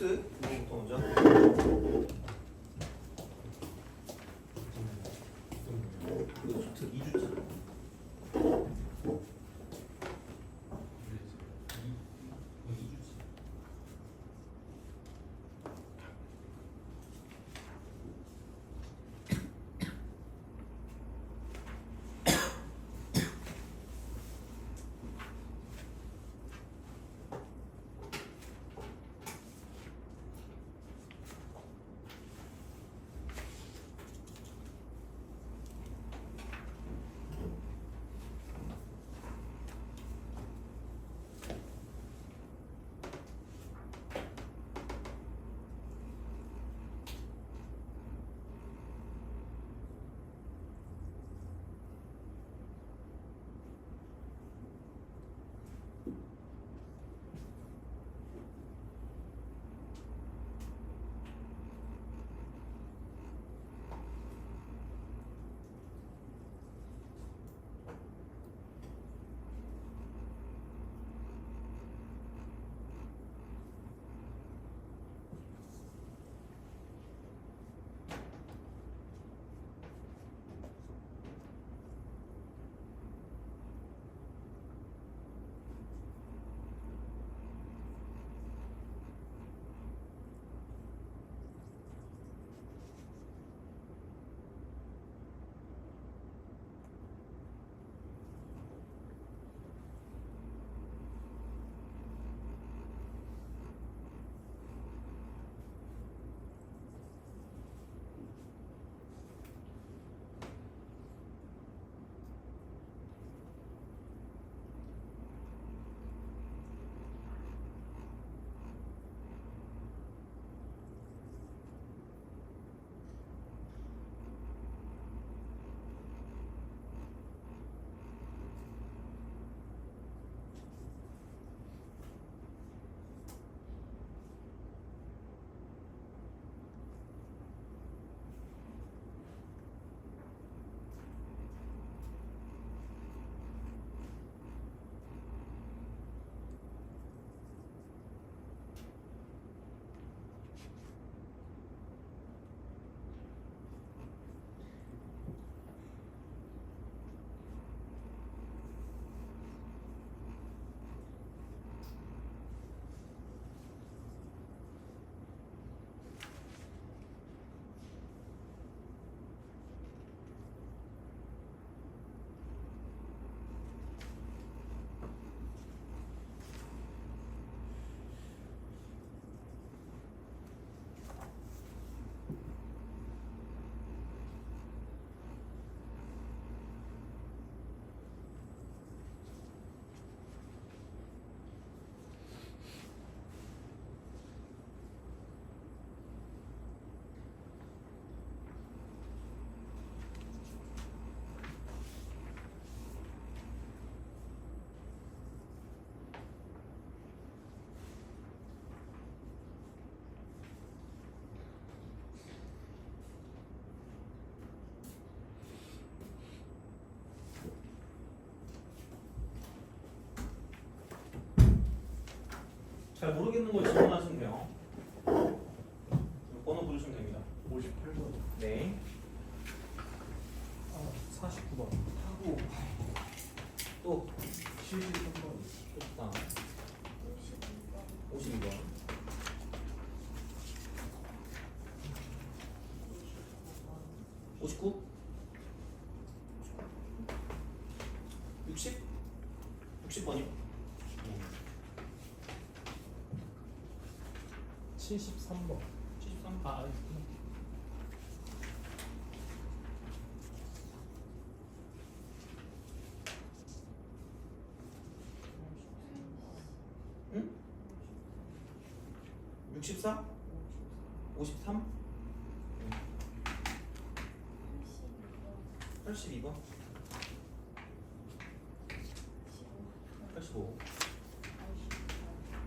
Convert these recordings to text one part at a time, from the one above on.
루트 이거부터 먼저. 이거 루트 2주지. 잘 모르겠는 걸 질문하시면 돼요. 번호 부르시면 됩니다. 58번. 네. 49번. 하고 또 73번. 좋다. 52번. 59? 60? 60번이요? 73번. 73? 아, 응? 64? 53? 82번? 85?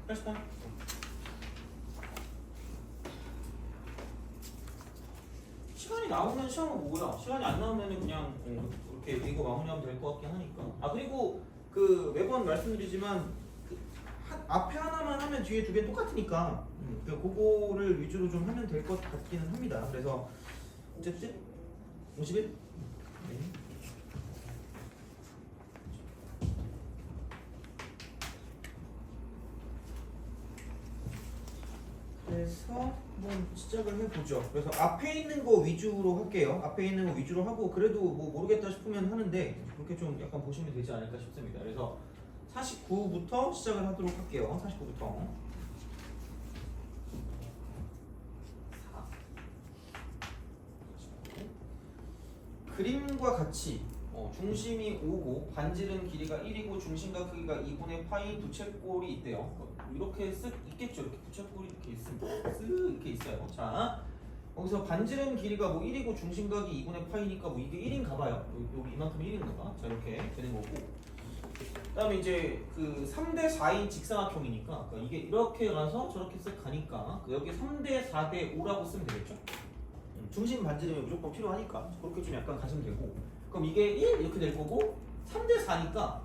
88? 시간이 나오면 시험은 보고요. 시간이 안 나오면 그냥 이렇게 이거 마무리하면 될 것 같긴 하니까. 아 그리고 그 매번 말씀드리지만 그 앞에 하나만 하면 뒤에 두 개 똑같으니까 그거를 위주로 좀 하면 될 것 같기는 합니다. 그래서 어쨌든 51. 네. 그래서 한번 시작을 해보죠. 그래서 앞에 있는 거 위주로 할게요. 앞에 있는 거 위주로 하고 그래도 뭐 모르겠다 싶으면 하는데 그렇게 좀 약간 보시면 되지 않을까 싶습니다. 그래서 49부터 시작을 하도록 할게요. 49부터. 그림과 같이 중심이 5고 반지름 길이가 1이고 중심과 크기가 2분의 파이 부채꼴이 있대요. 이렇게 쓱 있겠죠. 이렇게 부채꼴이 이렇게 있습니다. 쓱 이렇게 있어요. 자, 여기서 반지름 길이가 뭐 1이고 중심각이 2분의 파이니까 뭐 이게 1인가 봐요. 여기 이만큼 1인가 봐. 자, 이렇게 되는 거고. 그다음에 이제 그 3대 4인 직사각형이니까 그러니까 이게 이렇게 가서 저렇게 쓱 가니까 여기 3대 4대 5라고 쓰면 되겠죠. 중심 반지름이 무조건 필요하니까 그렇게 좀 약간 가시면 되고. 그럼 이게 1 이렇게 될 거고 3대 4니까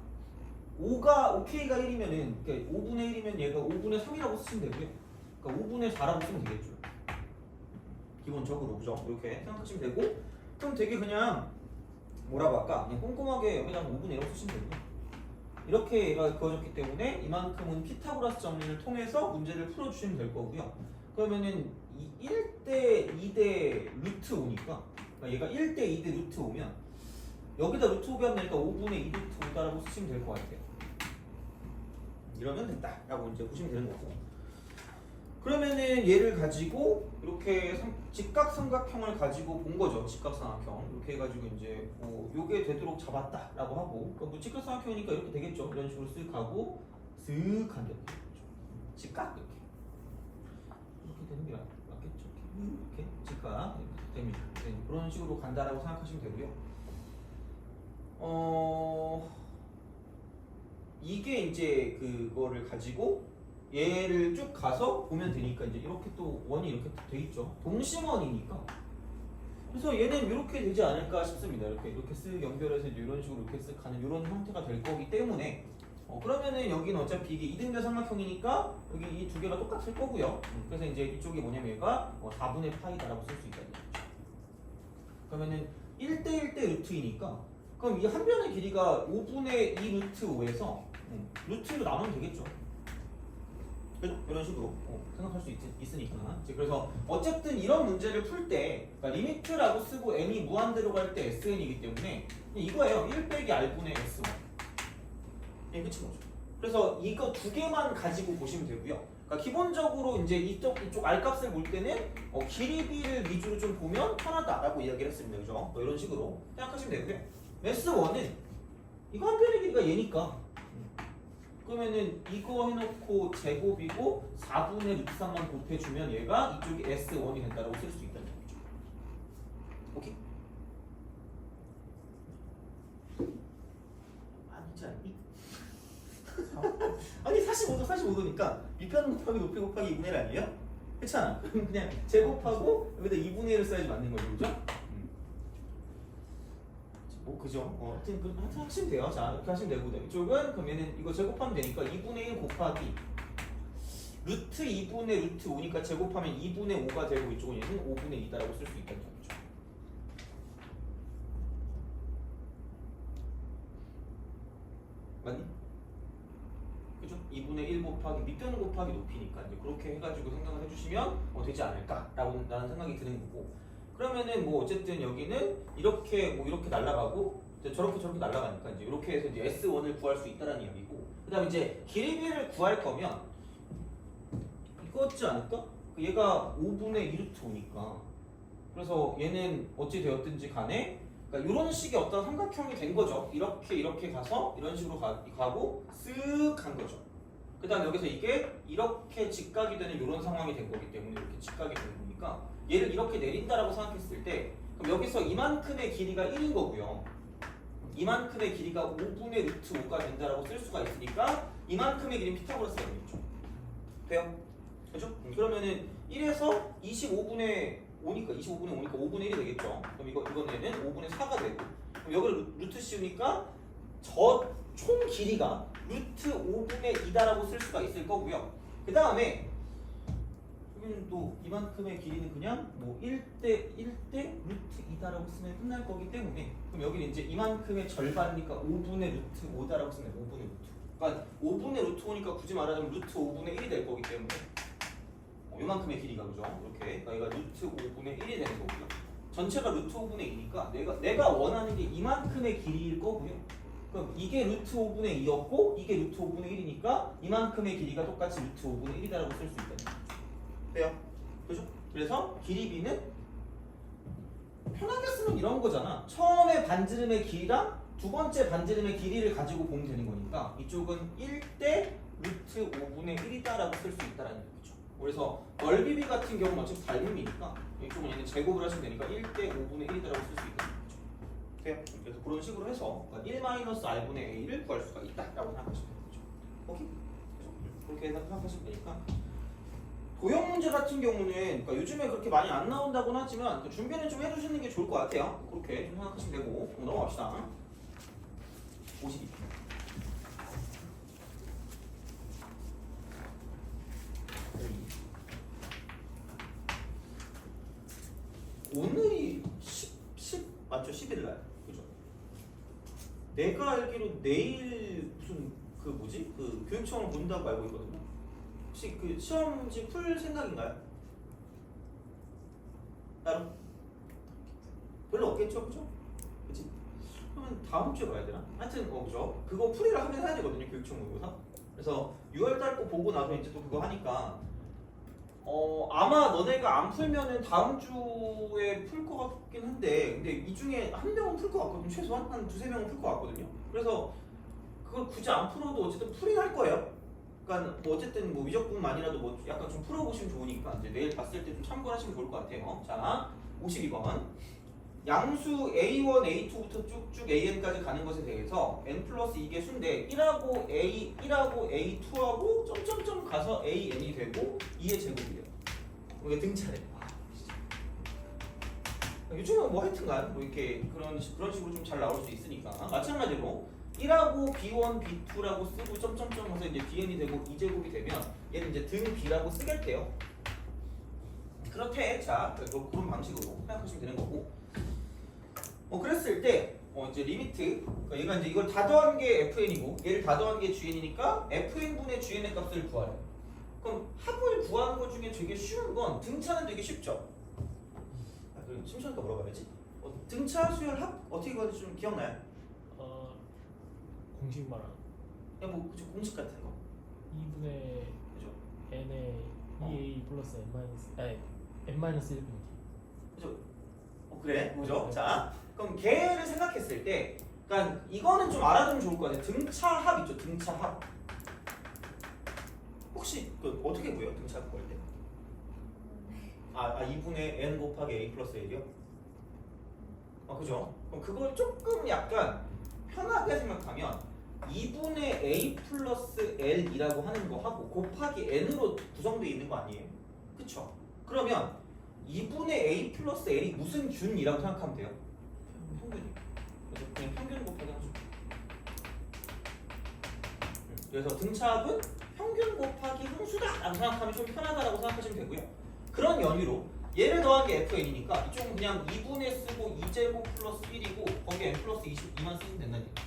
5K가 1이면은 그러니까 5분의 1이면 얘가 5분의 3이라고 쓰시면 되고요. 그러니까 5분의 4라고 쓰면 되겠죠. 기본적으로 그죠? 이렇게 생각하시면 되고 그럼 되게 그냥 뭐라고 할까? 그냥 꼼꼼하게 여기다 5분의 1라고 쓰시면 되고요. 이렇게 얘가 그어졌기 때문에 이만큼은 피타고라스 정리를 통해서 문제를 풀어주시면 될 거고요. 그러면은 1대 2대 루트 5니까 그러니까 얘가 1대 2대 루트 5면 여기다 루트 5가 하면 되니까 5분의 2 루트 5다라고 쓰시면 될 것 같아요. 이러면 된다라고 이제 보시면 되는 거고. 그러면은 얘를 가지고 이렇게 직각삼각형을 가지고 본 거죠. 직각삼각형 이렇게 해가지고 이제 뭐 요게 되도록 잡았다라고 하고 그러니까 뭐 직각삼각형이니까 이렇게 되겠죠. 이런 식으로 쓱 하고 쓱 간다. 직각 이렇게 되는 게 맞겠죠. 이렇게 직각 됩니다. 네, 그런 식으로 간다라고 생각하시면 되고요. 이게 이제 그거를 가지고 얘를 쭉 가서 보면 되니까 이제 이렇게 또 원이 이렇게 돼 있죠. 동심원이니까. 그래서 얘는 이렇게 되지 않을까 싶습니다. 이렇게 쓱 연결해서 이런 식으로 이렇게 쓱 가는 이런 형태가 될 거기 때문에 그러면은 여기는 어차피 이게 이등변 삼각형이니까 여기 이 두 개가 똑같을 거고요. 그래서 이제 이쪽이 뭐냐면 얘가 4분의 파이다라고 쓸 수 있다는 거죠. 그러면은 1대 1대 루트이니까 그럼 이 한 변의 길이가 5분의 2 루트 5에서 루트로 나누면 되겠죠. 이런 식으로 생각할 수 있으니까. 그래서 어쨌든 이런 문제를 풀 때 그러니까 리미트라고 쓰고 n이 무한대로 갈 때 sn이기 때문에 이거예요. 1 빼기 r분의 s1. 예, 그치 뭐죠. 그래서 이거 두 개만 가지고 보시면 되고요. 그러니까 기본적으로 이제 이쪽 r 값을 볼 때는 길이비를 위주로 좀 보면 편하다라고 이야기를 했습니다. 그죠? 뭐 이런 식으로 생각하시면 되고요. S1은 이거 한 변의 길이가 얘니까 그러면은 이거 해놓고 제곱이고 4분의 루트 3만 곱해주면 얘가 이쪽이 S1이 된다라고 쓸 수 있다는 거죠. 오케이? 아니지 않니? 아니 45도니까 밑변 곱하기 높이 곱하기 2분의 1 아니에요? 그렇잖아. 그럼 그냥 제곱하고 여기다 2분의 1을 써야지 맞는 거죠. 그죠? 뭐 그죠? 하여튼 하시면 돼요. 자 이렇게 하시면 되고 이쪽은 그러면은 이거 제곱하면 되니까 2분의 1 곱하기 루트 2분의 루트 5니까 제곱하면 2분의 5가 되고 이쪽은 얘는 5분의 2다라고 쓸 수 있다는 점이죠. 맞니? 그죠? 2분의 1 곱하기 밑변 곱하기 높이니까 이제 그렇게 해가지고 생각을 해주시면 되지 않을까라고 나는 생각이 드는 거고. 그러면은 뭐 어쨌든 여기는 이렇게 뭐 이렇게 날아가고 저렇게 날아가니까 이제 이렇게 해서 이제 S1을 구할 수 있다라는 이야기고. 그다음에 이제 길이비를 구할 거면 이거지 않을까? 얘가 5분의 2 루트 5니까 그래서 얘는 어찌 되었든지 간에 그러니까 이런 식의 어떤 삼각형이 된 거죠. 이렇게 가서 이런 식으로 가고 쓱 간 거죠. 그 다음 여기서 이게 이렇게 직각이 되는 이런 상황이 된 거기 때문에 이렇게 직각이 되는 거니까 얘를 이렇게 내린다라고 생각했을 때 그럼 여기서 이만큼의 길이가 1인 거고요. 이만큼의 길이가 5분의 루트 5가 된다라고 쓸 수가 있으니까 이만큼의 길이는 피타고라스가 되겠죠. 돼요? 그죠? 그러면은 1에서 25분의 5니까 5분의 1이 되겠죠. 그럼 이거는 5분의 4가 되고 그럼 여기를 루트 씌우니까 저 총 길이가 루트 5분의 2다라고 쓸 수가 있을 거고요. 그 다음에 여기는 또 이만큼의 길이는 그냥 뭐 1대 루트 2다라고 쓰면 끝날 거기 때문에 그럼 여기는 이제 이만큼의 절반이니까 5분의 루트 5다라고 쓰면 5분의 루트. 그러니까 5분의 루트 5니까 굳이 말하자면 루트 5분의 1이 될 거기 때문에 이만큼의 길이가 그죠? 이렇게 그러니까 얘가 루트 5분의 1이 되는 거고요. 전체가 루트 5분의 2니까 내가 원하는 게 이만큼의 길이일 거고요. 그럼 이게 루트 5분의 2였고 이게 루트 5분의 1이니까 이만큼의 길이가 똑같이 루트 5분의 1이다라고 쓸 수 있다는 거죠. 돼요? 그죠? 그래서 길이 b는 편하게 쓰면 이런 거잖아. 처음에 반지름의 길이랑 두 번째 반지름의 길이를 가지고 보면 되는 거니까 이쪽은 1대 루트 5분의 1이다라고 쓸 수 있다라는 거죠. 그래서 넓이 b 같은 경우는 어차피 닮음이니까 이쪽은 얘는 제곱을 하시면 되니까 1대 5분의 1이다라고 쓸 수 있다는 거죠. 돼요? 그래서 그런 식으로 해서 1-r분의 a를 구할 수가 있다라고 생각하시면 되는 거죠. 오케이? 그래서 그렇게 생각하시면 되니까 도형 문제 같은 경우는 그러니까 요즘에 그렇게 많이 안 나온다고는 하지만 준비는 좀 해주시는 게 좋을 것 같아요. 그렇게 좀 생각하시면 되고 넘어갑시다. 52. 오늘이 10 맞죠? 11일 날 그죠? 내가 알기로 내일 무슨 그 뭐지? 그 교육청을 본다고 알고 있거든요. 혹시 그 시험지 풀 생각인가요? 따로? 별로 없겠죠, 그죠? 그치? 그러면 다음 주에 봐야 되나? 하여튼 그죠? 그거 풀이를 하긴 해야 되거든요, 교육청 모의고사. 그래서 6월달 거 보고 나서 이제 또 그거 하니까 아마 너네가 안 풀면은 다음 주에 풀 것 같긴 한데 근데 이 중에 한 명은 풀 것 같거든요. 최소한 한 두세 명은 풀 것 같거든요. 그래서 그걸 굳이 안 풀어도 어쨌든 풀긴 할 거예요. 그러니까 뭐 어쨌든 뭐 위적분만이라도 뭐 약간 좀 풀어보시면 좋으니까 이제 내일 봤을 때 좀 참고하시면 좋을 것 같아요. 자, 52번. 양수 A1, A2부터 쭉쭉 AN까지 가는 것에 대해서 n 플러스 이게 수인데 1하고 A2하고 점점점 가서 AN이 되고 2의 제곱이 돼요. 이게 등차래. 요즘은 뭐 하여튼간 뭐 이렇게 그런 식으로 좀 잘 나올 수 있으니까 마찬가지로 1하고 B1, B2라고 쓰고 점점점 해서 이제 BN이 되고 2제곱이 되면 얘는 이제 등 B라고 쓰겠대요. 그렇대. 자, 그런 방식으로 생각하시면 되는 거고. 그랬을 때 이제 리미트 그러니까 얘가 이제 이걸 다 더한 게 FN이고 얘를 다 더한 게 GN이니까 FN분의 GN의 값을 구하래. 그럼 합을 구하는 것 중에 되게 쉬운 건 등차는 되게 쉽죠. 그럼 심시하니까 물어봐야지. 등차 수열 합 어떻게 구하는지 좀 기억나요? 공식 말하는 그냥 뭐 그쵸 공식 같은 거. 2분의 그죠? n의 2a 플러스 n-1분의 그죠? 그래, 그죠? 자, 그럼 걔를 생각했을 때, 그러니까 이거는 좀 알아두면 좋을 것 같아요. 등차합 있죠, 등차합. 혹시 그 어떻게 보여요, 등차합 구할 때? 2분의 n 곱하기 a 플러스 1이요? 그죠? 그럼 그걸 조금 약간 편하게 생각하면 2분의 a 플러스 l이라고 하는 거 하고 곱하기 n으로 구성되어 있는 거 아니에요? 그쵸? 그러면 2분의 a 플러스 l이 무슨 균이라고 생각하면 돼요? 평균이. 그래서 그냥 평균 곱하기 하죠. 그래서 등차합은 평균 곱하기 함수다라고 생각하면 좀 편하다라고 생각하시면 되고요. 그런 연유로 얘를 더한 게 fn이니까 이쪽은 그냥 2분의 쓰고 2제곱 플러스 1이고 거기에 n 플러스 22만 쓰시면 된다는 얘기죠.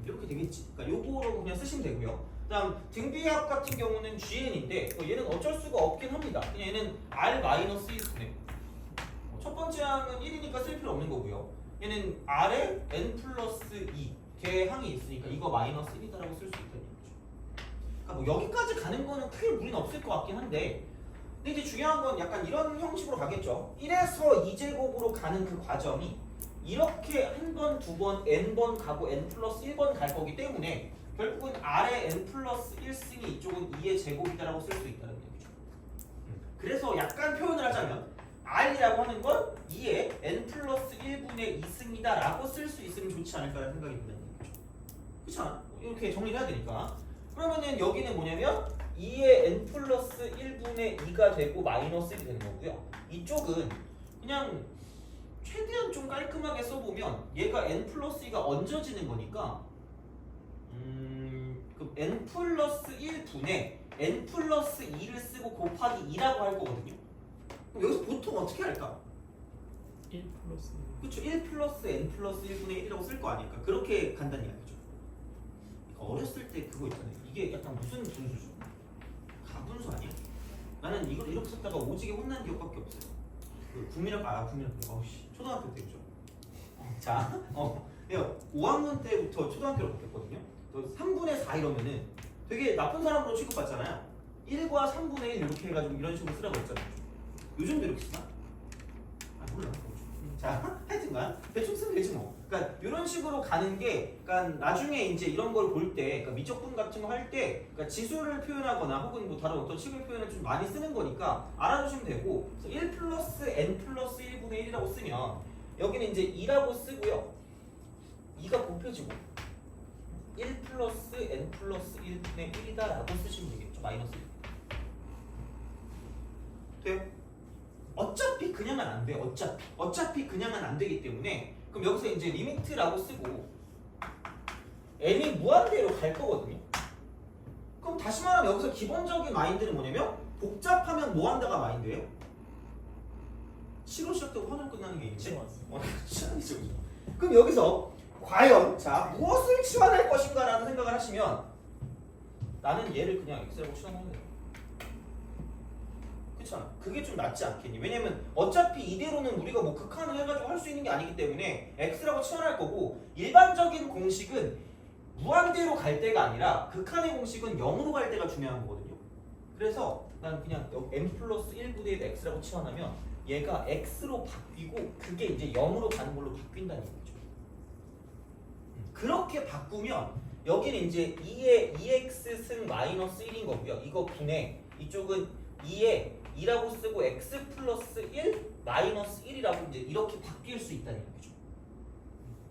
이렇게 되겠지. 그러니까 요거로 그냥 쓰시면 되고요. 다음 등비합 같은 경우는 GN인데 얘는 어쩔 수가 없긴 합니다. 그냥 얘는 R-1이네. 첫 번째 항은 1이니까 쓸 필요 없는 거고요. 얘는 R에 N 플러스 2 걔 항이 있으니까 이거 마이너스 1이다라고 쓸 수 있다는 얘기죠. 그러니까 뭐 여기까지 가는 거는 크게 무리는 없을 것 같긴 한데 근데 이제 중요한 건 약간 이런 형식으로 가겠죠. 1에서 2제곱으로 가는 그 과정이 이렇게 한 번, 두 번, n번 가고 n 플러스 1번 갈 거기 때문에 결국은 R에 n 플러스 1승이 이쪽은 2의 제곱이다라고 쓸 수 있다는 얘기죠. 그래서 약간 표현을 하자면 R이라고 하는 건 2의 n 플러스 1분의 2승이다 라고 쓸 수 있으면 좋지 않을까라는 생각이 든다는 얘기죠. 그렇잖아. 이렇게 정리를 해야 되니까. 그러면은 여기는 뭐냐면 2의 n 플러스 1분의 2가 되고 마이너스 1이 되는 거고요. 이쪽은 그냥 최대한 좀 깔끔하게 써보면 얘가 n 플러스 2가 얹어지는 거니까 n 플러스 1분의 n 플러스 2를 쓰고 곱하기 2라고 할 거거든요. 그럼 여기서 보통 어떻게 할까? 1 플러스 그쵸, 1 플러스 n 플러스 1분의 1이라고 쓸 거 아닐까? 그렇게 간단히 알죠. 어렸을 때 그거 있잖아요. 이게 약간 무슨 분수죠? 가분수 아니야? 나는 이걸 이렇게 썼다가 오지게 혼난 기억밖에 없어요. 그 국민학과 어우씨 초등학교 때죠. 자, 내가 5학년 때부터 초등학교로 바뀌었거든요. 3분의 4 이러면은 되게 나쁜 사람으로 취급받잖아요. 1과 3분의 1 이렇게 해가지고 이런 식으로 쓰라고 했잖아요. 요즘도 이렇게 쓰나? 아 몰라. 자, 하여튼간 대충 쓰면 되지 뭐. 그러니까 이런 식으로 가는 게, 그러니까 나중에 이제 이런 걸 볼 때, 그러니까 미적분 같은 거 할 때, 그러니까 지수를 표현하거나 혹은 뭐 다른 어떤 식을 표현을 좀 많이 쓰는 거니까 알아두시면 되고, 그래서 1 플러스 n 플러스 1분의 1이라고 쓰면 여기는 이제 2라고 쓰고요. 2가 곱해지고 1 플러스 n 플러스 1분의 1이다라고 쓰시면 되겠죠. 마이너스 1. 돼요? 어차피 그냥은 안 돼. 어차피 그냥은 안 되기 때문에 그럼 여기서 이제 리미트라고 쓰고 n이 무한대로 갈 거거든요. 그럼 다시 말하면 여기서 기본적인 마인드는 뭐냐면 복잡하면 뭐 한다가 마인드예요? 시로 시작되고 화로 끝나는 게 있는데 치환이죠. 그럼 여기서 과연 자 무엇을 치환할 것인가라는 생각을 하시면 나는 얘를 그냥 x라고 치환하면 돼요. 그렇잖아. 그게 좀 낫지 않겠니? 왜냐면 어차피 이대로는 우리가 뭐 극한을 해가지고 할 수 있는 게 아니기 때문에 x라고 치환할 거고 일반적인 공식은 무한대로 갈 때가 아니라 극한의 공식은 0으로 갈 때가 중요한 거거든요. 그래서 난 그냥 n 플러스 1분의 1 x라고 치환하면 얘가 x로 바뀌고 그게 이제 0으로 가는 걸로 바뀐다는 얘기죠. 그렇게 바꾸면 여기는 이제 2의 2x 승 마이너스 1인 거고요. 이거 분해 이쪽은 2에 2라고 쓰고 x 플러스 1 마이너스 1이라고 이제 이렇게 바뀔 수 있다는 얘기죠.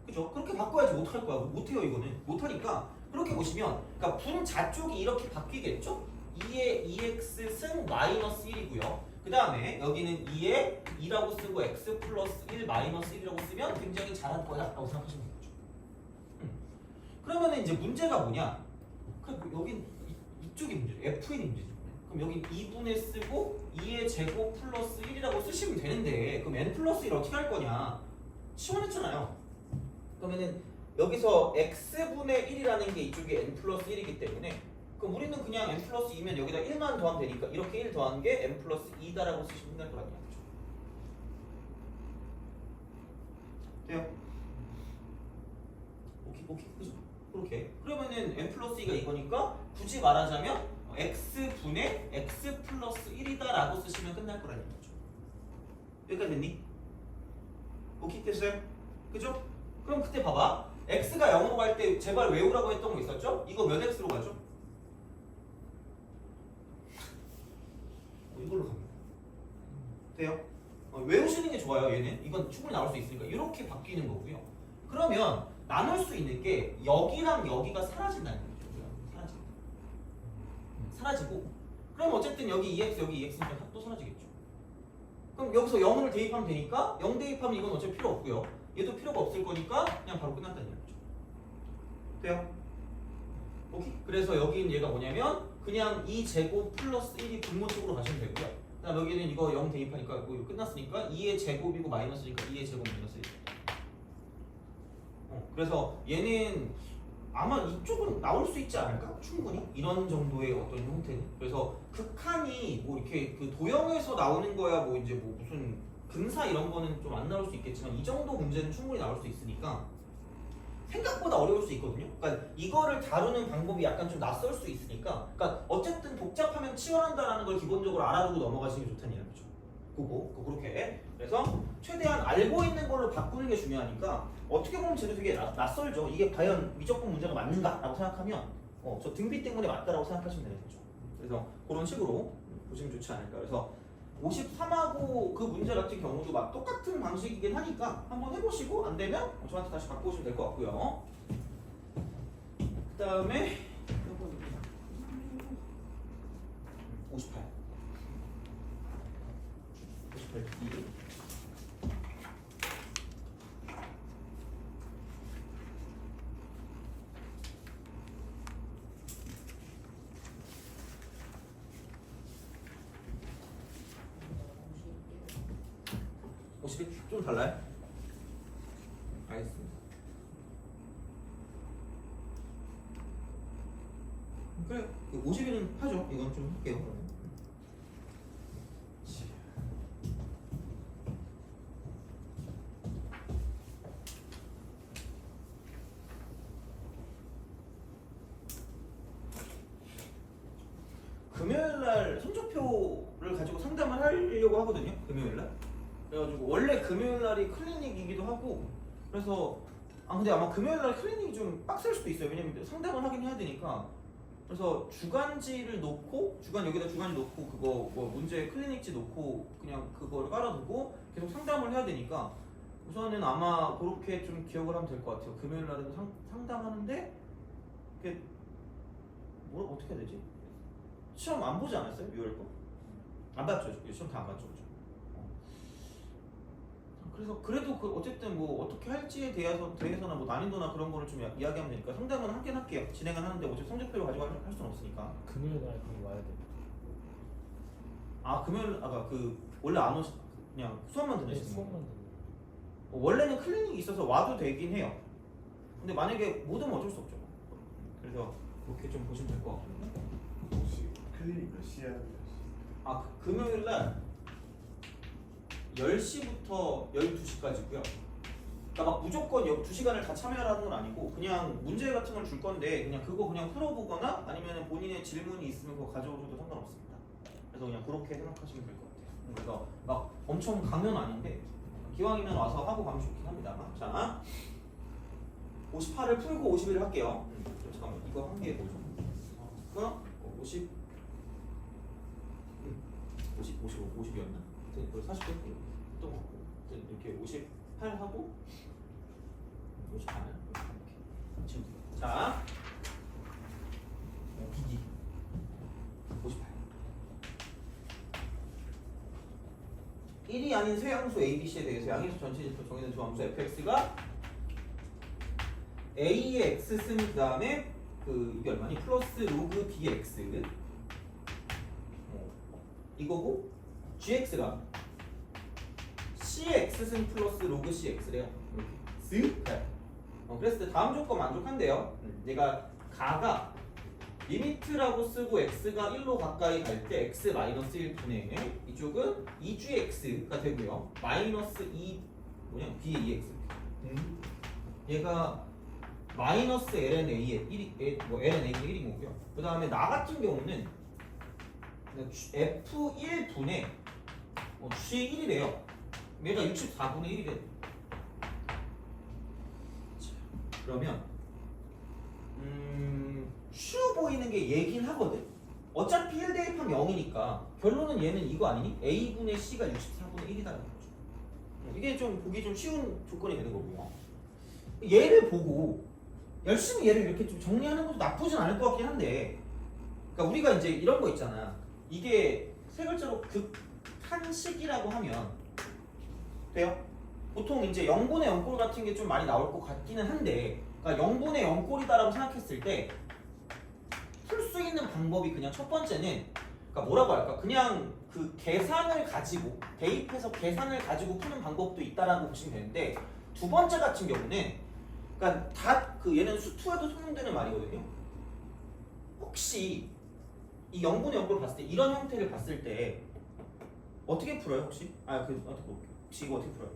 그죠? 그렇게 바꿔야지 못할 거야. 못해요 이거는. 못하니까 그렇게 보시면 그러니까 분자 쪽이 이렇게 바뀌겠죠? 2의 2x 승 마이너스 1이고요. 그 다음에 여기는 2에 2라고 쓰고 x 플러스 1 마이너스 1이라고 쓰면 굉장히 잘할 거야 라고 생각하시면 되겠죠. 그러면 이제 문제가 뭐냐? 그럼 여긴 이쪽이 문제죠. FN이 문제죠. 그럼 여기 2분의 쓰고 2의 제곱 플러스 1이라고 쓰시면 되는데 그럼 n 플러스 1 어떻게 할 거냐? 치환했잖아요. 그러면은 여기서 x분의 1이라는 게 이쪽에 n 플러스 1이기 때문에 그럼 우리는 그냥 n 플러스 2면 여기다 1만 더하면 되니까 이렇게 1 더한 게 n 플러스 2다라고 쓰시면 될 거란 말이죠. 돼요? 오케이 그죠? 그렇게 그러면은 n 플러스 2가 이거니까 굳이 말하자면 x분의 x 플러스 1이다라고 쓰시면 끝날 거라는 거죠. 여기까지 됐니? 오케이 됐어요? 그죠? 그럼 그때 봐봐. x가 0으로 갈 때 제발 외우라고 했던 거 있었죠? 이거 몇 x로 가죠? 이걸로 갑니다. 돼요? 외우시는 게 좋아요. 얘는 이건 충분히 나올 수 있으니까 이렇게 바뀌는 거고요. 그러면 나눌 수 있는 게 여기랑 여기가 사라진다는 거죠. 사라지고 그럼 어쨌든 여기 2x 여기 2x니까 또 사라지겠죠. 그럼 여기서 0을 대입하면 되니까 0 대입하면 이건 어차피 필요 없고요. 얘도 필요가 없을 거니까 그냥 바로 끝난다는 얘기죠. 돼요? 오케이. 그래서 여기는 얘가 뭐냐면 그냥 2제곱 플러스 1이 분모 쪽으로 가시면 되고요. 그다음 여기는 이거 0 대입하니까 뭐 끝났으니까 2의 제곱이고 마이너스니까 2의 제곱 마이너스 1. 그래서 얘는 아마 이쪽은 나올 수 있지 않을까? 충분히 이런 정도의 어떤 형태는. 그래서 극한이 뭐 이렇게 그 도형에서 나오는 거야 뭐 이제 뭐 무슨 근사 이런 거는 좀 안 나올 수 있겠지만 이 정도 문제는 충분히 나올 수 있으니까 생각보다 어려울 수 있거든요. 그러니까 이거를 다루는 방법이 약간 좀 낯설 수 있으니까 그러니까 어쨌든 복잡하면 치환한다라는 걸 기본적으로 알아두고 넘어가시는 게 좋다는 얘기죠. 그거 그렇게. 그래서 최대한 알고 있는 걸로 바꾸는 게 중요하니까 어떻게 보면 쟤도 되게 낯설죠. 이게 과연 미적분 문제가 맞는가라고 생각하면 저 등비 때문에 맞다라고 생각하시면 되는 거죠. 그래서 그런 식으로 보시면 좋지 않을까. 그래서 53하고 그 문제 같은 경우도 막 똑같은 방식이긴 하니까 한번 해보시고 안 되면 저한테 다시 바꿔오시면 될 것 같고요. 그 다음에 58. 58B. 51? 좀 달라요? 알겠습니다. 그래요. 50일은 하죠. 이건 좀 할게요. 그러면. 금요일날 성적표를 가지고 상담을 하려고 하거든요. 금요일날. 그래가지고 원래 금요일날이 클리닉이기도 하고 그래서 근데 아마 금요일날 클리닉이 좀 빡셀 수도 있어요. 왜냐면 상담을 하긴 해야 되니까. 그래서 주간지를 놓고 여기다 주간지 놓고 그거 뭐 문제 클리닉지 놓고 그냥 그거를 깔아두고 계속 상담을 해야 되니까 우선은 아마 그렇게 좀 기억을 하면 될 것 같아요. 금요일날은 상담하는데 이게 뭘 어떻게 해야 되지? 시험 안 보지 않았어요? 6월 거? 안 봤죠? 시험 다 안 봤죠? 그죠? 그래서 그래도 어쨌든 뭐 어떻게 할지에 대해서나 뭐 난이도나 그런 거를 좀 이야기하면 되니까 상담은 함께 할게요. 진행은 하는데 어차피 성적표를 가지고 할 수는 없으니까. 금요일 날 그럼 와야 돼. 금요일 원래 안 오시 그냥 수업만 네, 듣으시는 거예요? 수업만 듣는. 원래는 클리닉이 있어서 와도 되긴 해요. 근데 만약에 못 오면 어쩔 수 없죠. 그래서 그렇게 좀 보시면 될 것 같거든요. 혹시 클리닉 몇 시에 하는 거지? 금요일 날 10시부터 12시까지고요. 그러니까 막 무조건 2시간을 다 참여하라는 건 아니고 그냥 문제 같은 걸 줄 건데 그냥 그거 그냥 풀어보거나 아니면 본인의 질문이 있으면 그거 가져오셔도 상관없습니다. 그래서 그냥 그렇게 생각하시면 될 것 같아요. 그래서 막 엄청 강요는 아닌데 기왕이면 와서 하고 가면 좋긴 합니다만. 자, 58을 풀고 51을 할게요. 잠깐만 이거 한 개 보죠. 그럼 50, 50이었나? 그걸 40개 또 먹고 이렇게 58 하고 58을 이렇게 지금 자 비기 58 1이 아닌 쇠함수 ABC에 대해서 양의수 전체적으로 정의된 조함수 fx가 a의 x 쓴 다음에 이게 얼마니? 플러스 로그 bx 이거고 gx가 cx 쓴 플러스 로그 cx래요. 이렇게 그랬을 때 다음 조건 만족한대요. 얘가 가가 리미트라고 쓰고 x가 1로 가까이 갈 때 x 마이너스 1분의 1 이쪽은 2gx가 되고요. 마이너스 2 b의 2x 얘가 마이너스 ln a의 1이 ln a의 1인 거고요. 그 다음에 나 같은 경우는 f1분의 g1이래요. 얘가 64분의 1이래. 그러면 쉬워 보이는 게 얘긴 하거든. 어차피 1 대입하면 0이니까 결론은 얘는 이거 아니니? a분의 c가 64분의 1이다라는 거죠. 이게 좀 보기 좀 쉬운 조건이 되는 거고요. 얘를 보고 열심히 얘를 이렇게 좀 정리하는 것도 나쁘진 않을 것 같긴 한데, 그러니까 우리가 이제 이런 거 있잖아. 이게 세 글자로 극한식이라고 하면 돼요? 보통 이제 0분의 0꼴 같은 게 좀 많이 나올 것 같기는 한데, 그러니까 0분의 0꼴이다라고 생각했을 때 풀 수 있는 방법이 그냥 첫 번째는 그러니까 뭐라고 할까? 그냥 그 계산을 가지고 대입해서 계산을 가지고 푸는 방법도 있다라고 보시면 되는데, 두 번째 같은 경우는 그러니까 다 얘는 수투에도 통용되는 말이거든요. 혹시 이 0분의 0꼴 봤을 때 이런 형태를 봤을 때 어떻게 풀어요 혹시? 어떻게 볼게요. 혹시 이거 어떻게 풀어요?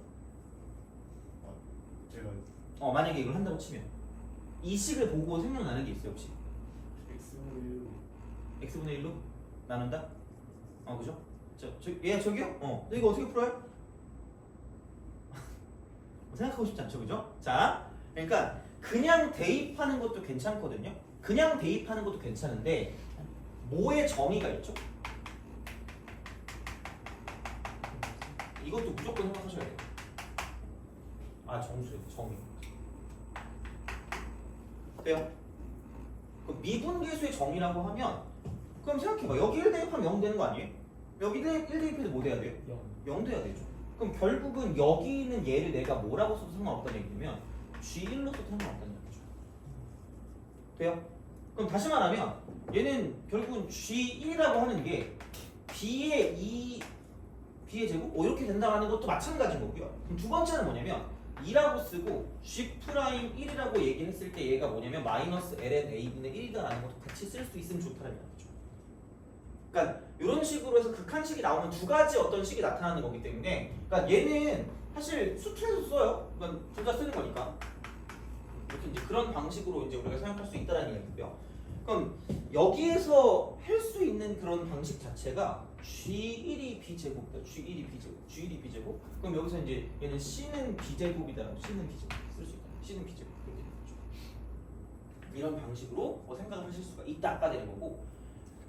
제가 만약에 이걸 한다고 치면 이 식을 보고 생각나는 게 있어요 혹시? x분의 1로 x분의 1로 나눈다? 그죠? 저기요? 이거 어떻게 풀어요? 생각하고 싶지 않죠, 그죠? 자, 그러니까 그냥 대입하는 것도 괜찮거든요. 그냥 대입하는 것도 괜찮은데 뭐의 정의가 있죠? 이것도 무조건 생각하셔야 돼요. 정의. 돼요? 그 미분계수의 정의라고 하면 그럼 생각해봐. 여기 1 대입하면 0 되는 거 아니에요? 여기 1 대입해도 뭐 돼야 돼요? 0 돼야 되죠. 그럼 결국은 여기 있는 얘를 내가 뭐라고 써도 상관없다는 얘기면 G1로 써도 상관없다는 얘기죠. 돼요? 그럼 다시 말하면 얘는 결국은 G1이라고 하는 게 B의 b의 제곱 이렇게 된다는 것도 마찬가지인 거고요. 그럼 두 번째는 뭐냐면 2라고 쓰고 G'1이라고 얘기했을 때 얘가 뭐냐면 마이너스 ln a분의 1이다라는 것도 같이 쓸 수 있으면 좋다는 얘기죠. 그러니까 이런 식으로 해서 극한식이 나오면 두 가지 어떤 식이 나타나는 거기 때문에 그러니까 얘는 사실 수투에서 써요. 그러니까 둘 다 쓰는 거니까 이렇게 이제 그런 방식으로 이제 우리가 사용할 수 있다는 얘기고요. 그럼 여기에서 할 수 있는 그런 방식 자체가 G1이 B제곱이다. G1이 B제곱. G1이 B제곱. 그럼 여기서 이제 얘는 C는 B제곱이다. C는 B제곱 쓸 수 있다. C는 B제곱 그렇게 되는 거죠. 이런 방식으로 생각을 하실 수가 있다가 되는 거고.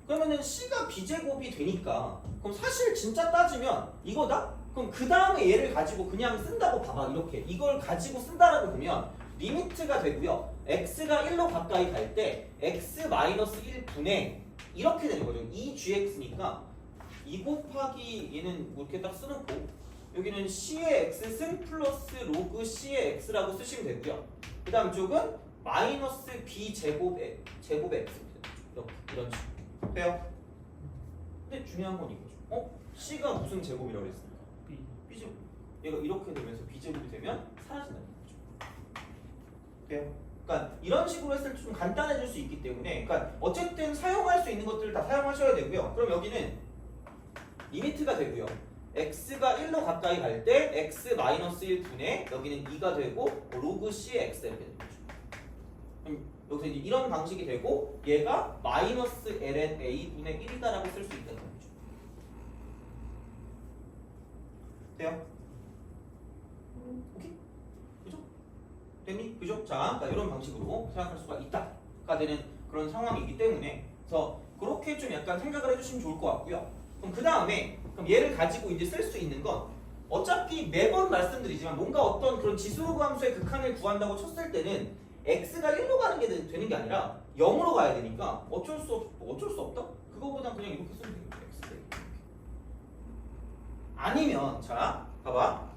그러면은 C가 B제곱이 되니까 그럼 사실 진짜 따지면 이거다? 그럼 그 다음에 얘를 가지고 그냥 쓴다고 봐봐. 이렇게 이걸 가지고 쓴다라고 보면 리미트가 되고요. x가 1로 가까이 갈 때 x-1분의 이렇게 되는 거죠. 2gx니까 2 곱하기 얘는 뭐 이렇게 딱 써놓고 여기는 c의 x승 플러스 로그 c의 x라고 쓰시면 되고요. 그 다음 쪽은 마이너스 b제곱의 x입니다. 이렇게 이런 식으로 돼요. 근데 중요한 건 이거죠. c가 무슨 제곱이라고 했습니까? b제곱. 얘가 이렇게 되면서 b제곱이 되면 사라진다는 거죠. 돼요? 그러니까 이런 식으로 했을 때 좀 간단해질 수 있기 때문에 그러니까 어쨌든 사용할 수 있는 것들을 다 사용하셔야 되고요. 그럼 여기는 리미트가 되고요. x가 1로 가까이 갈 때 x-1분의 여기는 2가 되고 로그 c의 x 이렇게 되는 거죠. 그럼 여기서 이제 이런 방식이 되고 얘가 마이너스 ln a분의 1이다라고 쓸 수 있다는 거죠. 돼요? 오케이? 그죠? 됐니? 그죠? 자, 그러니까 이런 방식으로 생각할 수가 있다가 되는 그런 상황이기 때문에 그래서 그렇게 좀 약간 생각을 해주시면 좋을 것 같고요. 그럼 그 다음에 그럼 얘를 가지고 이제 쓸 수 있는 건 어차피 매번 말씀드리지만 뭔가 어떤 그런 지수로그 함수의 극한을 구한다고 쳤을 때는 x가 1로 가는 게 되는 게 아니라 0으로 가야 되니까 어쩔 수 없다? 그거보단 그냥 이렇게 쓰면 되겠죠. x 이렇게. 아니면 자 봐봐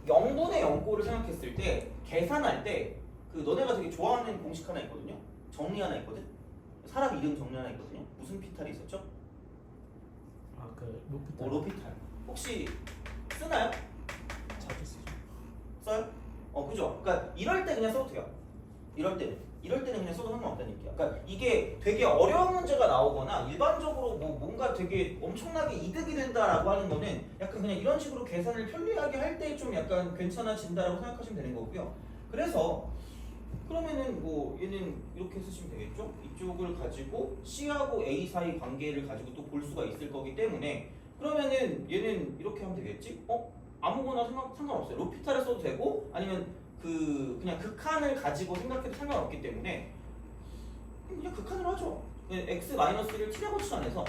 0분의 0꼴을 생각했을 때 계산할 때 그 너네가 되게 좋아하는 공식 하나 있거든요. 정리 하나 있거든. 사람 이름 정리 하나 있거든요. 무슨 피탈이 있었죠? 그 로피탈. 로피탈. 혹시 쓰나요? 자주 쓰죠. 써요? 그죠? 그러니까 이럴 때 그냥 써도 돼요. 이럴 때는 그냥 써도 상관없다는 얘기야. 그러니까 이게 되게 어려운 문제가 나오거나 일반적으로 뭐 뭔가 되게 엄청나게 이득이 된다라고 하는 거는 약간 그냥 이런 식으로 계산을 편리하게 할 때 좀 약간 괜찮아진다라고 생각하시면 되는 거고요. 그래서 그러면은 뭐 얘는 이렇게 쓰시면 되겠죠? 이쪽을 가지고 C하고 A 사이 관계를 가지고 또 볼 수가 있을 거기 때문에 그러면은 얘는 이렇게 하면 되겠지? 아무거나 상관없어요. 로피탈을 써도 되고 아니면 그냥 극한을 가지고 생각해도 상관없기 때문에 그냥 극한으로 하죠. x-1을 t라고 추산해서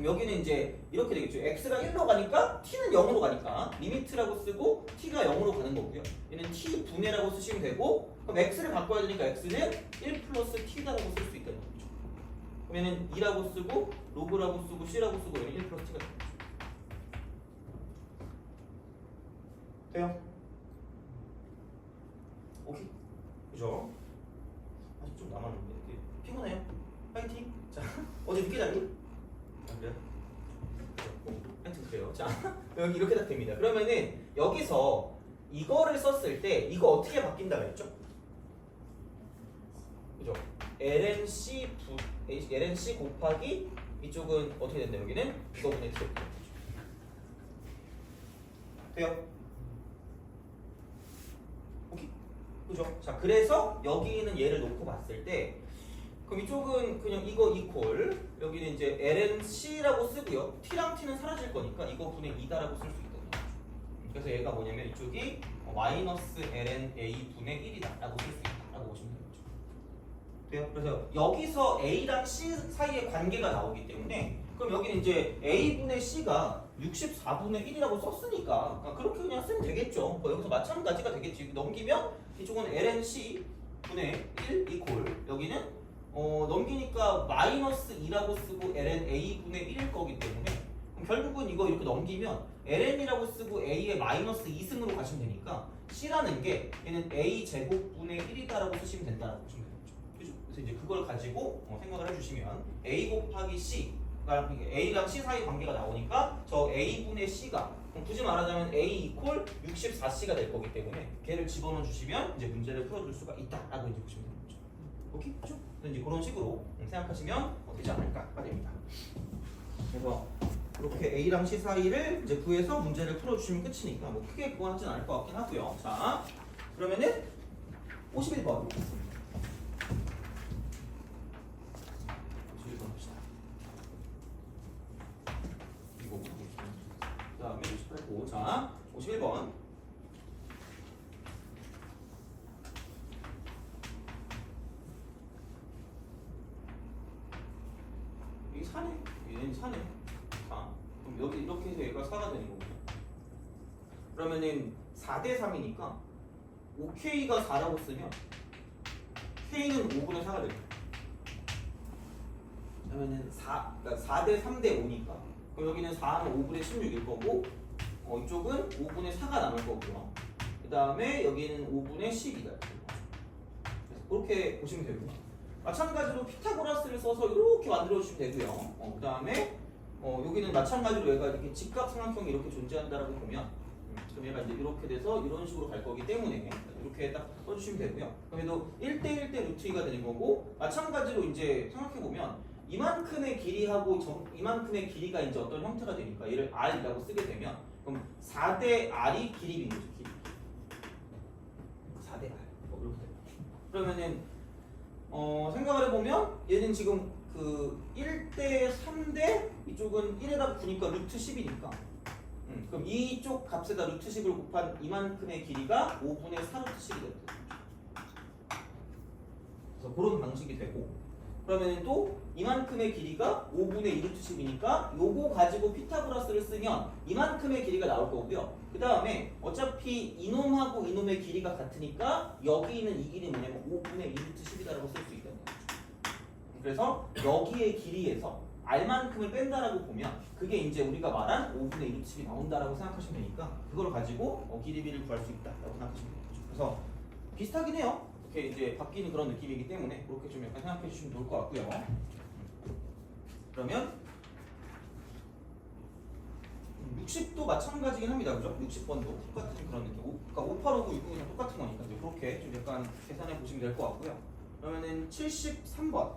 여기는 이제 이렇게 되겠죠. x가 1로 가니까 t는 0으로 가니까 리미트라고 쓰고 t가 0으로 가는 거고요. 얘는 t 분해라고 쓰시면 되고 그럼 x를 바꿔야 되니까 x는 1 플러스 t다라고 쓸 수 있다는 거죠. 그러면은 2라고 쓰고 로그라고 쓰고 c라고 쓰고 얘는 1 플러스 t가 되는 거죠. 돼요? 오케이. 그죠? 아직 좀 남았는데 피곤해요? 파이팅! 자, 어제 늦게 잤니? 안 그래요? 하여튼 그래요. 자, 여기 이렇게 딱 됩니다. 그러면은 여기서 이거를 썼을 때 이거 어떻게 바뀐다 그랬죠? 그죠? lnc 곱하기 이쪽은 어떻게 된다 여기는? 이거분의 t 돼요? 오케이. 그죠? 자, 그래서 여기는 얘를 놓고 봤을 때 그럼 이쪽은 그냥 이거 이퀄 여기는 이제 lnc라고 쓰고요. t랑 t는 사라질 거니까 이거 분의 2다라고 쓸 수 있거든요. 그래서 얘가 뭐냐면 이쪽이 마이너스 ln a 분의 1이다 라고 쓸 수 있다라고 보시면 되는 거죠. 돼요? 그래서 여기서 a랑 c 사이의 관계가 나오기 때문에 그럼 여기는 이제 a분의 c가 64분의 1이라고 썼으니까 그렇게 그냥 쓰면 되겠죠. 여기서 마찬가지가 되겠지. 넘기면 이쪽은 lnc 분의 1 이퀄 여기는 넘기니까 마이너스 2라고 쓰고 ln a분의 1일 거기 때문에 그럼 결국은 이거 이렇게 넘기면 ln이라고 쓰고 a의 마이너스 2승으로 가시면 되니까 c라는 게 얘는 a 제곱분의 1이다라고 쓰시면 된다라고 보시면 되는 거죠. 그죠? 그래서 이제 그걸 가지고 생각을 해주시면 a 곱하기 c A랑 C 사이 관계가 나오니까 저 A분의 C가 그럼 굳이 말하자면 A 이퀄 64C가 될 거기 때문에 걔를 집어넣어 주시면 이제 문제를 풀어줄 수가 있다라고 이제 보시면 되는 거죠. 오케이? 그죠? 이제 그런 식으로 생각하시면 되지 않을까가 됩니다. 그래서 이렇게 A랑 C 사이를 이제 구해서 문제를 풀어주시면 끝이니까 뭐 크게 그거 하진 않을 것 같긴 하고요. 자, 그러면은 51번. 51번 봅시다. 이거 그 다음에 68고. 자, 51번. 이게 4네. 얘는 4네. 자, 그럼 여기 이렇게 해서 얘가 4가 되는 거고. 그러면은 4대 3이니까 5K가 4라고 쓰면 K는 5분의 4가 됩니다. 그러면은 4대 3대 5니까 그럼 여기는 4는 5분의 16일 거고 이쪽은 5분의 4가 남을 거고요. 그 다음에 여기는 5분의 12가 될 거죠. 그렇게 보시면 되고요. 마찬가지로 피타고라스를 써서 이렇게 만들어주시면 되고요. 그 다음에 여기는 마찬가지로 얘가 이렇게 직각삼각형이 이렇게 존재한다라고 보면 그럼 얘가 이제 이렇게 돼서 이런 식으로 갈 거기 때문에 이렇게 딱 써주시면 되고요. 그럼 얘도 1대1 대 루트 2가 되는 거고 마찬가지로 이제 생각해보면 이만큼의 길이하고 이만큼의 길이가 이제 어떤 형태가 되니까 얘를 R이라고 쓰게 되면 그럼 4대 R이 길이 빈 거죠. 길이. 4대 R. 이렇게 됩니다. 그러면은 생각을 해보면 얘는 지금 그 1대 3대 이쪽은 1에다 9니까 루트 10이니까 그럼 이쪽 값에다 루트 10을 곱한 이만큼의 길이가 5분의 4 루트 10이 됩니다. 그래서 그런 방식이 되고 그러면 또 이만큼의 길이가 5분의 2 루트 10이니까 요거 가지고 피타고라스를 쓰면 이만큼의 길이가 나올 거고요. 그 다음에 어차피 이놈하고 이놈의 길이가 같으니까 여기 있는 이 길이 뭐냐면 5분의 2 루트 10이다라고 쓸 수 있다는 거죠. 그래서 여기의 길이에서 R만큼을 뺀다라고 보면 그게 이제 우리가 말한 5분의 2 루트 10이 나온다라고 생각하시면 되니까 그걸 가지고 길이비를 구할 수 있다라고 생각하시면 되죠. 그래서 비슷하긴 해요. 이렇게 이제 바뀌는 그런 느낌이기 때문에 그렇게 좀 약간 생각해 주시면 좋을 것 같고요. 그러면 60도 마찬가지긴 합니다. 그죠? 60번도 똑같은 그런 느낌. 그러니까 5859, 60이랑 똑같은 거니까 이제 그렇게 좀 약간 계산해 보시면 될 것 같고요. 그러면은 73번.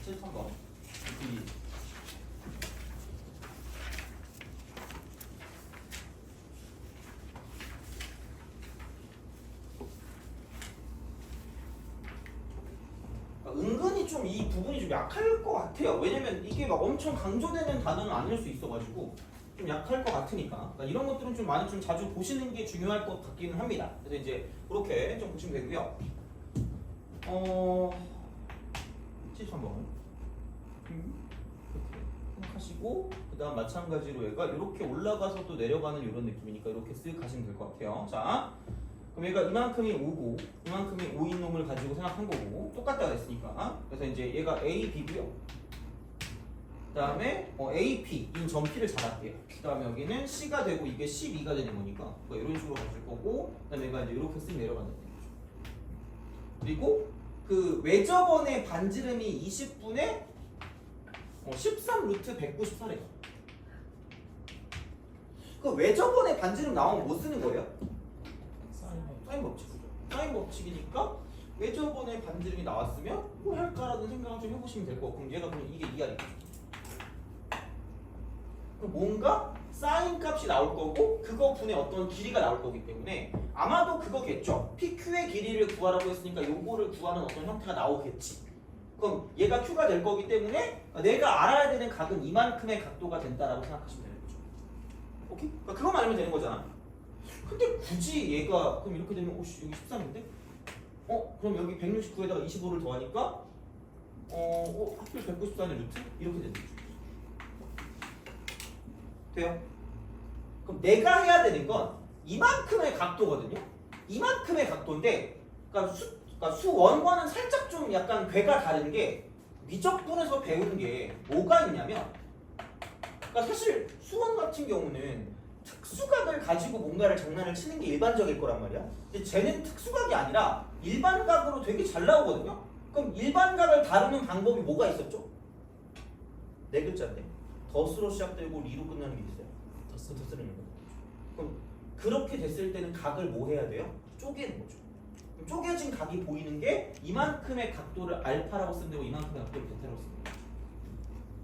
73번. 은근히 좀 이 부분이 좀 약할 것 같아요. 왜냐면 이게 막 엄청 강조되는 단어는 아닐 수 있어가지고 좀 약할 것 같으니까 그러니까 이런 것들은 좀 많이 좀 자주 보시는 게 중요할 것 같기는 합니다. 그래서 이제 그렇게 좀 보시면 되고요. 73번 이렇게 생각하시고 그 다음 마찬가지로 얘가 이렇게 올라가서 또 내려가는 이런 느낌이니까 이렇게 쓱 가시면 될 것 같아요. 자, 그럼 얘가 이만큼이 5고 이만큼이 5인 놈을 가지고 생각한 거고 똑같다고 했으니까 그래서 이제 얘가 A, B고요. 그 다음에 A, P 인 점 P를 잡았대요. 그 다음에 여기는 C가 되고 이게 12가 되는 거니까 이런 식으로 가실 거고 그 다음에 얘가 이제 이렇게 쓱 내려가는 거죠. 그리고 그 외접원의 반지름이 20분의 13 루트 194래요. 그 외접원의 반지름 나오면 뭐 쓰는 거예요? 사인 법칙이죠. 사인 법칙이니까 외접원의 반지름이 나왔으면 뭐 할까라는 생각을 좀 해보시면 될 거고 그럼 얘가 그럼 이게 2R이죠. 그럼 뭔가 사인 값이 나올 거고 그거 분의 어떤 길이가 나올 거기 때문에 아마도 그거겠죠. PQ의 길이를 구하라고 했으니까 요거를 구하는 어떤 형태가 나오겠지. 그럼 얘가 Q가 될 거기 때문에 내가 알아야 되는 각은 이만큼의 각도가 된다라고 생각하시면 되는 거죠. 오케이? 그러니까 그거만 알면 되는 거잖아. 근데 굳이 얘가 그럼 이렇게 되면 여기 13인데? 그럼 여기 169에다가 25를 더하니까 하필 194는 루트? 이렇게 되는 거죠. 돼요? 그럼 내가 해야 되는 건 이만큼의 각도거든요? 이만큼의 각도인데 그러니까 수원과는 살짝 좀 약간 궤가 다른 게 미적분에서 배우는 게 뭐가 있냐면 그러니까 사실 수원 같은 경우는 특수각을 가지고 뭔가를 장난을 치는 게 일반적일 거란 말이야. 근데 쟤는 특수각이 아니라 일반각으로 되게 잘 나오거든요. 그럼 일반각을 다루는 방법이 뭐가 있었죠? 네 글자인데 덫으로 시작되고 리로 끝나는 게 있어요. 덫을 쓰는 거. 그럼 그렇게 됐을 때는 각을 뭐 해야 돼요? 쪼개는 거죠. 그럼 쪼개진 각이 보이는 게 이만큼의 각도를 알파라고 쓰면 되고 이만큼의 각도를 베타라고 쓰면 돼요.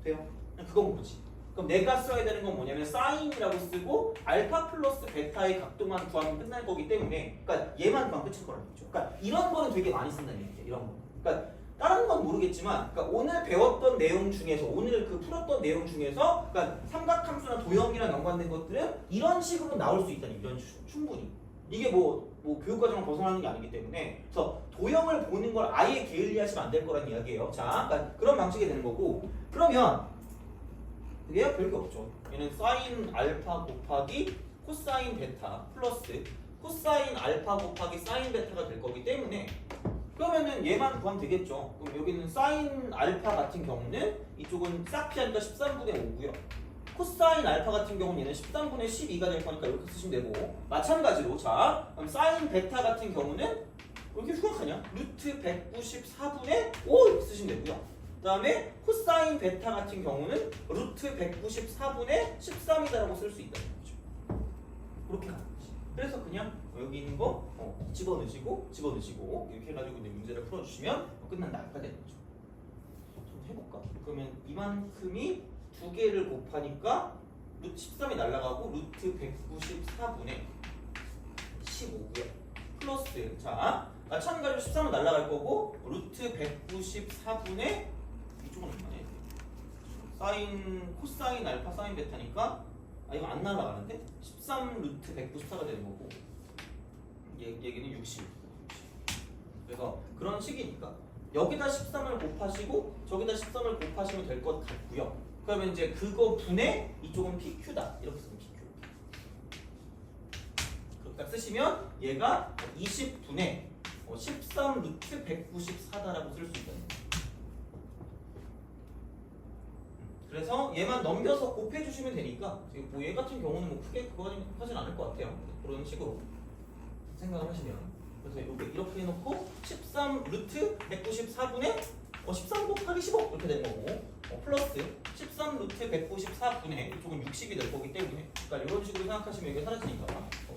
돼요? 그냥 그건 거지. 그럼 내가 써야 되는 건 뭐냐면 사인이라고 쓰고 알파 플러스 베타의 각도만 구하면 끝날 거기 때문에 그러니까 얘만 구하면 끝일 거라는 거죠. 그러니까 이런 거는 되게 많이 쓴다는 얘기예요. 이런 거. 그러니까 다른 건 모르겠지만 그러니까 오늘 배웠던 내용 중에서 오늘 그 풀었던 내용 중에서 그러니까 삼각함수나 도형이랑 연관된 것들은 이런 식으로 나올 수 있다는 이런 충분히 이게 뭐 교육과정을 벗어나는 게 아니기 때문에 그래서 도형을 보는 걸 아예 게을리하시면 안 될 거란 이야기예요. 자, 그러니까 그런 방식이 되는 거고 그러면 얘가 별게 없죠. 얘는 사인 알파 곱하기 코사인 베타 플러스 코사인 알파 곱하기 사인 베타가 될 거기 때문에 그러면은 얘만 구하면 되겠죠. 그럼 여기는 사인 알파 같은 경우는 이쪽은 싹 피하니까 13분의 5고요. 코사인 알파 같은 경우는 얘는 13분의 12가 될 거니까 이렇게 쓰시면 되고 마찬가지로 자 그럼 사인 베타 같은 경우는 왜 이렇게 흉악하냐? 루트 194분의 5 이렇게 쓰시면 되고요. 그 다음에 코사인 베타 같은 경우는 루트 194분의 13이다라고 쓸 수 있다는 거죠. 그렇게 가는 거지. 그래서 그냥 여기 있는 거 집어넣으시고 이렇게 해가지고 이제 문제를 풀어주시면 끝난다가 되는 거죠. 좀 해볼까? 그러면 이만큼이 두 개를 곱하니까 루트 13이 날라가고 루트 194분의 15고요. 플러스 자 마찬가지로 13은 날라갈 거고 루트 194분의 이쪽은 얼마냐? 사인 코사인 알파 사인 베타니까 이거 안 날아가는데 13 루트 194가 되는 거고 얘기는 60. 그래서 그런 식이니까 여기다 13을 곱하시고 저기다 13을 곱하시면 될 것 같고요. 그러면 이제 그거 분의 이쪽은 PQ다 이렇게 쓰면 PQ. 그렇게 쓰시면 얘가 20분의 13 루트 194다라고 쓸 수 있다는 거예요. 그래서 얘만 넘겨서 곱해주시면 되니까 뭐 얘 같은 경우는 뭐 크게 그거 하진 않을 것 같아요. 그런 식으로 생각을 하시면 그래서 이렇게 해놓고 13 루트 194분의 13 곱하기 15 이렇게 되는 거고 플러스 13 루트 194분의 이쪽은 60이 될 거기 때문에 그러니까 이런 식으로 생각하시면 이게 사라지니까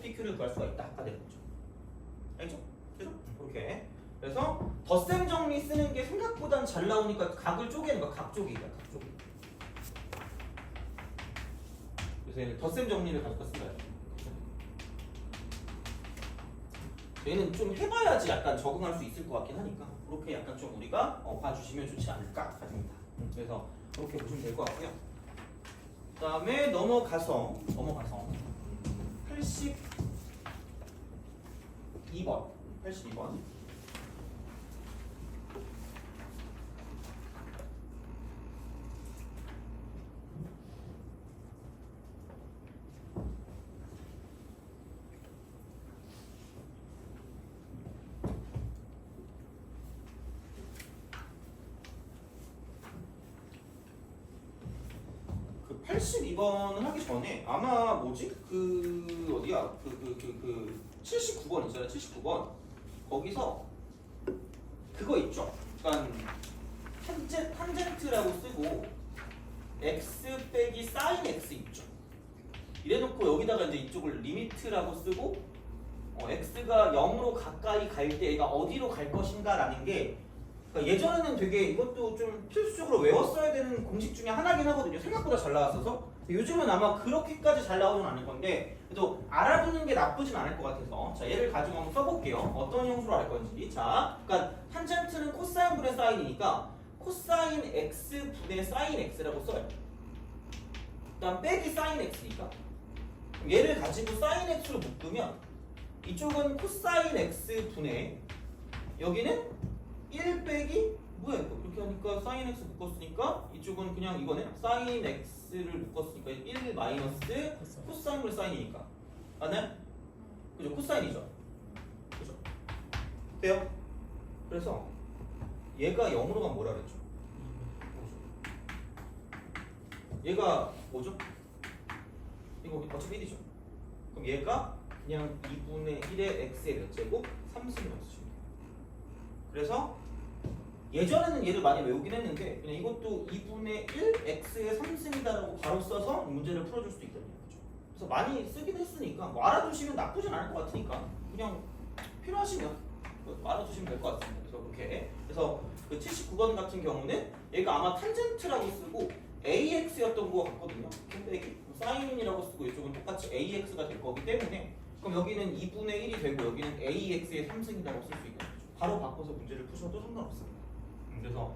PQ를 구할 수가 있다가 되는 거죠. 알죠? 그죠? 그렇게 그래서 덧셈 정리 쓰는 게 생각보단 잘 나오니까 각을 쪼개는 거 각 쪼개기야 각 쪼개. 그래서 얘는 덧셈 정리를 가져다 쓴 거예요. 얘는 좀 해봐야지 약간 적응할 수 있을 것 같긴 하니까 그렇게 약간 좀 우리가 봐주시면 좋지 않을까 합니다. 그래서 그렇게 보시면 될 것 같고요. 그 다음에 넘어가서 82번 그 82번은 하기 전에 아마 뭐지? 그 어디야? 79번 있잖아요. 79번 거기서 그거 있죠. 그러니까 탄젠트라고 쓰고 x 빼기 사인 x 있죠. 이래놓고 여기다가 이제 이쪽을 리미트라고 쓰고 x가 0으로 가까이 갈 때 얘가 어디로 갈 것인가라는 게 그러니까 예전에는 되게 이것도 좀 필수적으로 외웠어야 되는 공식 중에 하나긴 하거든요. 생각보다 잘 나왔어서 요즘은 아마 그렇게까지 잘 나오진 않을 건데 그래도 알아두는 게 나쁘진 않을 것 같아서 자 얘를 가지고 한번 써볼게요. 어떤 형식으로 할 건지 자 그러니까 탄젠트는 코사인 분의 사인이니까 코사인 x 분의 사인 x라고 써요. 그다음 빼기 사인 x니까 얘를 가지고 사인 x로 묶으면 이쪽은 코사인 x 분의 여기는 1 빼기 뭐야 이거 이렇게 하니까 사인 x 묶었으니까 이쪽은 그냥 이거네 사인 x를 묶었으니까 1 마이너스 코사인 분의 사인이니까 맞나요? 그죠? 코사인이죠? 그죠? 돼요? 그래서 얘가 0으로 가면 뭐라 그랬죠? 얘가 뭐죠? 이거 어차피 1이죠? 그럼 얘가 그냥 2분의 1의 x의 몇 제곱 30이라고 쓰시면 돼요. 그래서 예전에는 얘를 많이 외우긴 했는데 그냥 이것도 2분의 1 x의 3승이다라고 바로 써서 문제를 풀어줄 수도 있다는 거죠. 그래서 많이 쓰긴 했으니까 뭐 알아두시면 나쁘진 않을 것 같으니까 그냥 필요하시면 알아두시면 될 것 같습니다. 그래서 그렇게 그래서 그 79번 같은 경우는 얘가 아마 탄젠트라고 쓰고 AX였던 거 같거든요. 빼기 사인이라고 쓰고 이쪽은 똑같이 AX가 될 거기 때문에 그럼 여기는 2분의 1이 되고 여기는 AX의 3승이라고 쓸 수 있는 거죠. 바로 바꿔서 문제를 푸셔도 상관없습니다. 그래서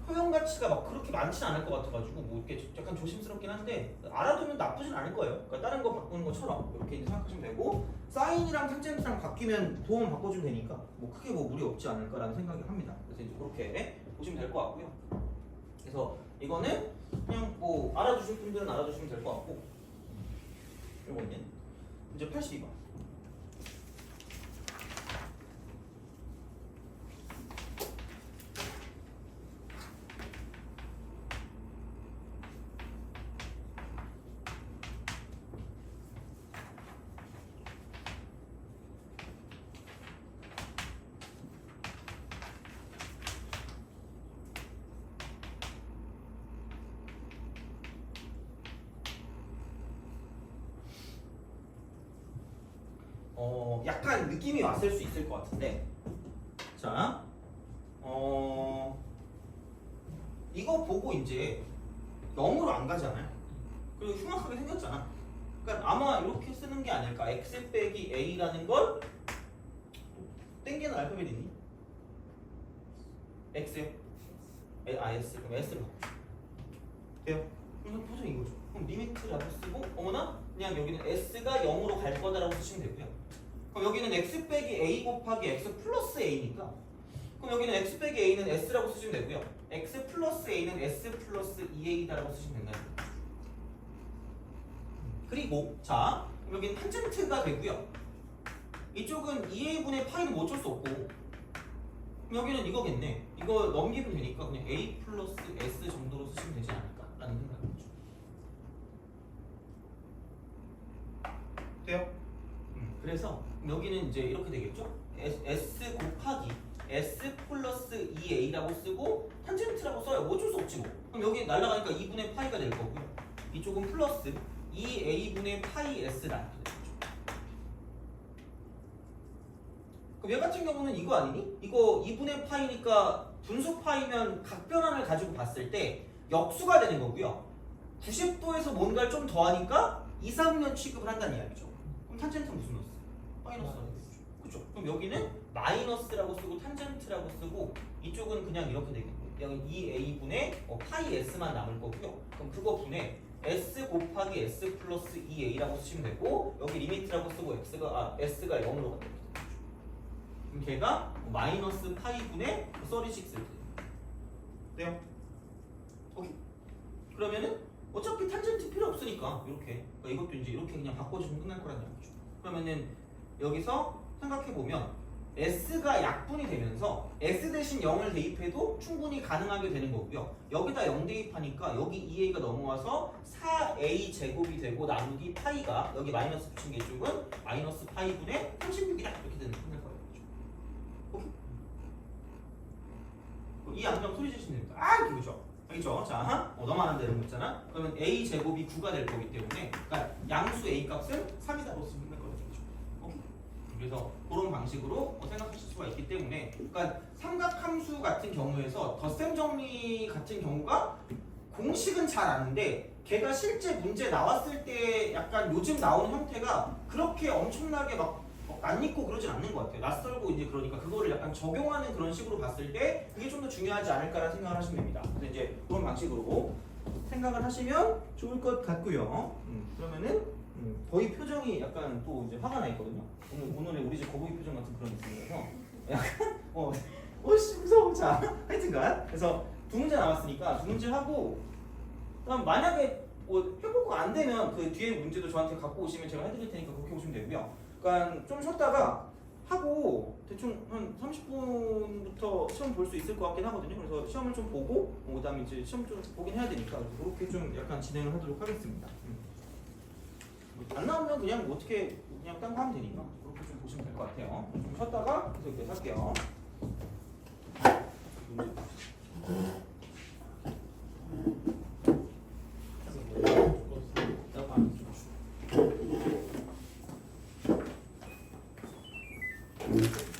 허용 가치가 막 그렇게 많지는 않을 것 같아가지고 뭐 이렇게 약간 조심스럽긴 한데 알아두면 나쁘진 않을 거예요. 그러니까 다른 거 바꾸는 것처럼 이렇게 이제 생각하시면 되고 사인이랑 탄젠트랑 바뀌면 도움 바꿔주면 되니까 뭐 크게 뭐 무리 없지 않을까라는 생각이 합니다. 그래서 이제 그렇게 보시면 될 것 같고요. 그래서 이거는 그냥 뭐 알아두실 분들은 알아두시면 될 것 같고 이거는 이제 82번. 약간 느낌이 왔을 수 있을 것 같은데 자, 이거 보고 이제 0으로 안 가잖아요. 그리고 흉악하게 생겼잖아. 그러니까 아마 이렇게 쓰는 게 아닐까. x 빼기 a라는 걸 땡기는 알파벳 있니? x요? s 그럼 s로 돼요? 그럼 표정 이거죠. 그럼 리미트라고 쓰고 어머나 그냥 여기는 s가 0으로 갈 거다라고 쓰시면 되고요. 그럼 여기는 x 빼기 a 곱하기 x 플러스 a니까 그럼 여기는 x 빼기 a는 s라고 쓰시면 되고요. x 플러스 a는 s 플러스 2a다라고 쓰시면 된다는 거죠. 그리고 자 여기는 탄젠트가 되고요. 이쪽은 2a분의 파이는 뭐 어쩔 수 없고 그럼 여기는 이거겠네. 이거 넘기면 되니까 그냥 a 플러스 s 정도로 쓰시면 되지 않을까라는 생각이죠. 돼요? 그래서 여기는 이제 이렇게 되겠죠? S 곱하기 S 플러스 2A라고 쓰고 탄젠트라고 써요. 뭐 어쩔 수 없지 뭐. 그럼 여기 날라가니까 2분의 파이가 될 거고요. 이쪽은 플러스 2A분의 파이 S다. 그럼 얘 같은 경우는 이거 아니니? 이거 2분의 파이니까 분수 파이면 각변환을 가지고 봤을 때 역수가 되는 거고요. 90도에서 뭔가를 좀 더하니까 2, 3면 취급을 한다는 이야기죠. 그럼 탄젠트는 무슨 넣었어? 마이너스 넣었죠. 그죠? 그럼 여기는 마이너스라고 쓰고 탄젠트라고 쓰고 이쪽은 그냥 이렇게 되겠고 여기 2a분의 파이 s만 남을 거고요. 그럼 그거 분의 s 곱하기 s 플러스 2a라고 쓰시면 되고 여기 리미트라고 쓰고 s가 0으로 간다. 그럼 걔가 마이너스 파이분의 36를 돼요. 오케이. 그러면은 어차피 탄젠트 필요 없으니까 이렇게 그러니까 이것도 이제 이렇게 그냥 바꿔주면 끝날 거라는 얘기죠. 그러면은 여기서 생각해보면 S가 약분이 되면서 S 대신 0을 대입해도 충분히 가능하게 되는 거고요. 여기다 0 대입하니까 여기 2A가 넘어와서 4A 제곱이 되고 나누기 파이가 여기 마이너스 붙인 게 이쪽은 마이너스 파이분의 36이다 이렇게 되는 거예요. 오케이? 이 안경 소리 지르시면 됩니다. 아 이렇게 그죠? 알겠죠? 자, 너만 되는 거 있잖아. 그러면 A 제곱이 9가 될 거기 때문에 그러니까 양수 A 값은 3이다로 쓰면 될 거죠. 오케이? 그래서 그런 방식으로 생각하실 수가 있기 때문에 그러니까 삼각함수 같은 경우에서 덧셈 정리 같은 경우가 공식은 잘 아는데 걔가 실제 문제 나왔을 때 약간 요즘 나오는 형태가 그렇게 엄청나게 막 낯익고 그러진 않는 것 같아요. 낯설고 이제 그러니까 그거를 약간 적용하는 그런 식으로 봤을 때 그게 좀 더 중요하지 않을까라는 생각을 하시면 됩니다. 그래서 이제 그런 방식으로 생각을 하시면 좋을 것 같고요. 그러면은 거의 표정이 약간 또 이제 화가 나 있거든요. 오늘의 우리 집 거북이 표정 같은 그런 느낌이라서 약간 무서워. 자, 하여튼간 그래서 두 문제 남았으니까 두 문제 하고 그럼 만약에 뭐 해보고 안 되면 그 뒤에 문제도 저한테 갖고 오시면 제가 해드릴 테니까 그렇게 오시면 되고요. 그러니까 좀 쉬었다가 하고 대충 한 30분부터 시험 볼 수 있을 것 같긴 하거든요. 그래서 시험을 좀 보고 그다음에 이제 시험 좀 보긴 해야 되니까 그렇게 좀 약간 진행을 하도록 하겠습니다. 안 나오면 그냥 뭐 어떻게 그냥 딴 거 하면 되니까 그렇게 좀 보시면 될 것 같아요. 좀 쉬었다가 계속 이렇게 할게요. 오.